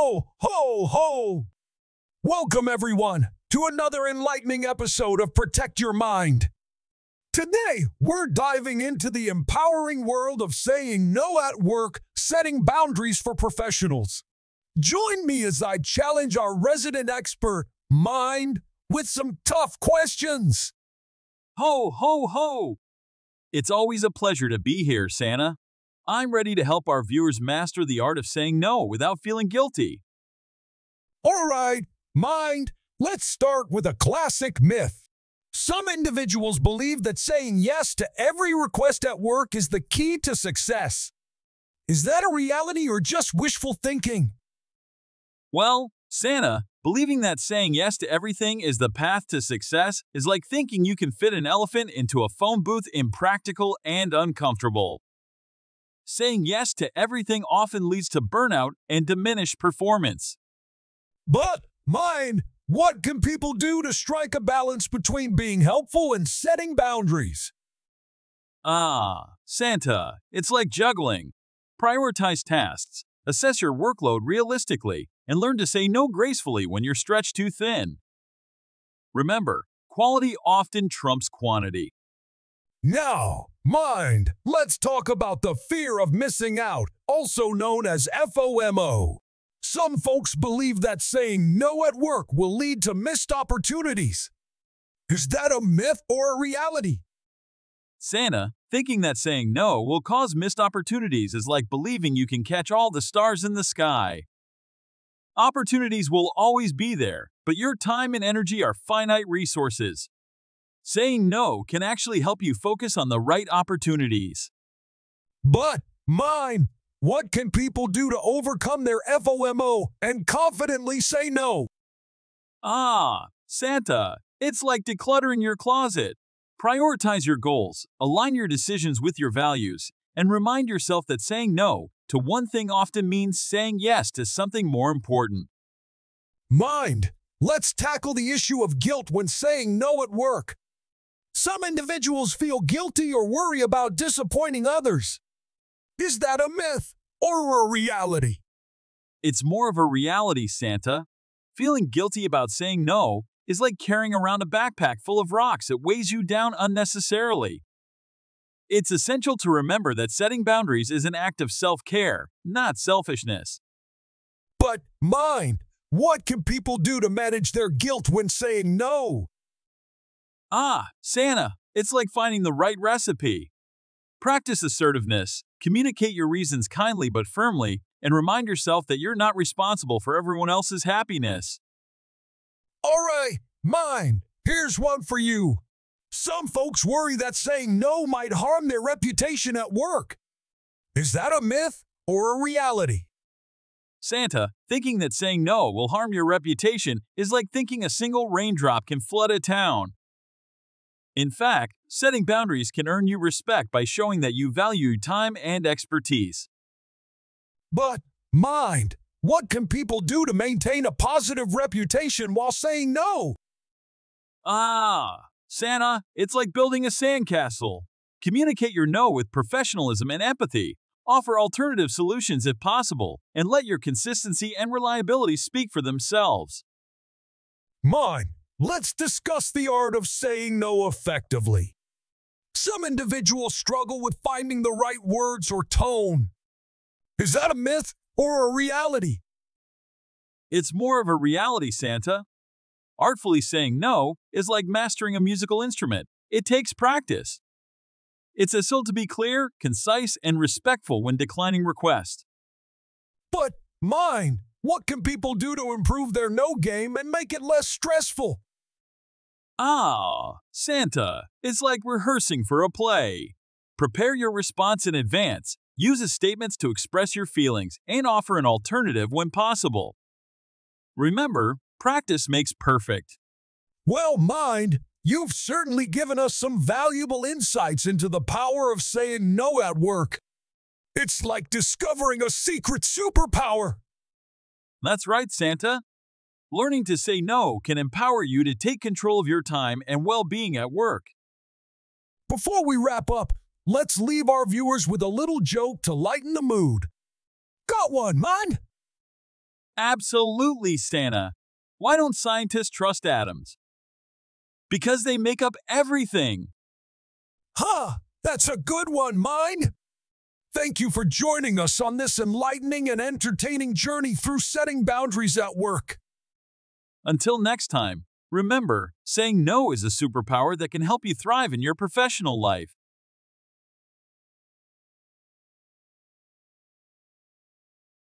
Ho, ho, ho! Welcome, everyone, to another enlightening episode of Protect Your Mind. Today, we're diving into the empowering world of saying no at work, setting boundaries for professionals. Join me as I challenge our resident expert, Mind, with some tough questions. Ho, ho, ho! It's always a pleasure to be here, Santa. I'm ready to help our viewers master the art of saying no without feeling guilty. All right, Mind, let's start with a classic myth. Some individuals believe that saying yes to every request at work is the key to success. Is that a reality or just wishful thinking? Well, Santa, believing that saying yes to everything is the path to success is like thinking you can fit an elephant into a phone booth, impractical and uncomfortable. Saying yes to everything often leads to burnout and diminished performance. But, Mind, what can people do to strike a balance between being helpful and setting boundaries? Santa, it's like juggling. Prioritize tasks, assess your workload realistically, and learn to say no gracefully when you're stretched too thin. Remember, quality often trumps quantity. Now, Mind, let's talk about the fear of missing out, also known as FOMO. Some folks believe that saying no at work will lead to missed opportunities. Is that a myth or a reality? Santa, thinking that saying no will cause missed opportunities is like believing you can catch all the stars in the sky. Opportunities will always be there, but your time and energy are finite resources. Saying no can actually help you focus on the right opportunities. But, Mind, what can people do to overcome their FOMO and confidently say no? Santa, it's like decluttering your closet. Prioritize your goals, align your decisions with your values, and remind yourself that saying no to one thing often means saying yes to something more important. Mind, let's tackle the issue of guilt when saying no at work. Some individuals feel guilty or worry about disappointing others. Is that a myth or a reality? It's more of a reality, Santa. Feeling guilty about saying no is like carrying around a backpack full of rocks that weighs you down unnecessarily. It's essential to remember that setting boundaries is an act of self-care, not selfishness. But, Mind, what can people do to manage their guilt when saying no? Santa, it's like finding the right recipe. Practice assertiveness, communicate your reasons kindly but firmly, and remind yourself that you're not responsible for everyone else's happiness. All right, Mind, here's one for you. Some folks worry that saying no might harm their reputation at work. Is that a myth or a reality? Santa, thinking that saying no will harm your reputation is like thinking a single raindrop can flood a town. In fact, setting boundaries can earn you respect by showing that you value time and expertise. But, Mind, what can people do to maintain a positive reputation while saying no? Santa, it's like building a sandcastle. Communicate your no with professionalism and empathy. Offer alternative solutions if possible, and let your consistency and reliability speak for themselves. Mind, let's discuss the art of saying no effectively. Some individuals struggle with finding the right words or tone. Is that a myth or a reality? It's more of a reality, Santa. Artfully saying no is like mastering a musical instrument. It takes practice. It's essential to be clear, concise, and respectful when declining requests. But, Mind, what can people do to improve their no game and make it less stressful? Santa, it's like rehearsing for a play. Prepare your response in advance, use statements to express your feelings, and offer an alternative when possible. Remember, practice makes perfect. Well, Mind, you've certainly given us some valuable insights into the power of saying no at work. It's like discovering a secret superpower. That's right, Santa. Learning to say no can empower you to take control of your time and well-being at work. Before we wrap up, let's leave our viewers with a little joke to lighten the mood. Got one, Mind? Absolutely, Santa. Why don't scientists trust atoms? Because they make up everything. Ha! That's a good one, mine! Thank you for joining us on this enlightening and entertaining journey through setting boundaries at work. Until next time, remember, saying no is a superpower that can help you thrive in your professional life.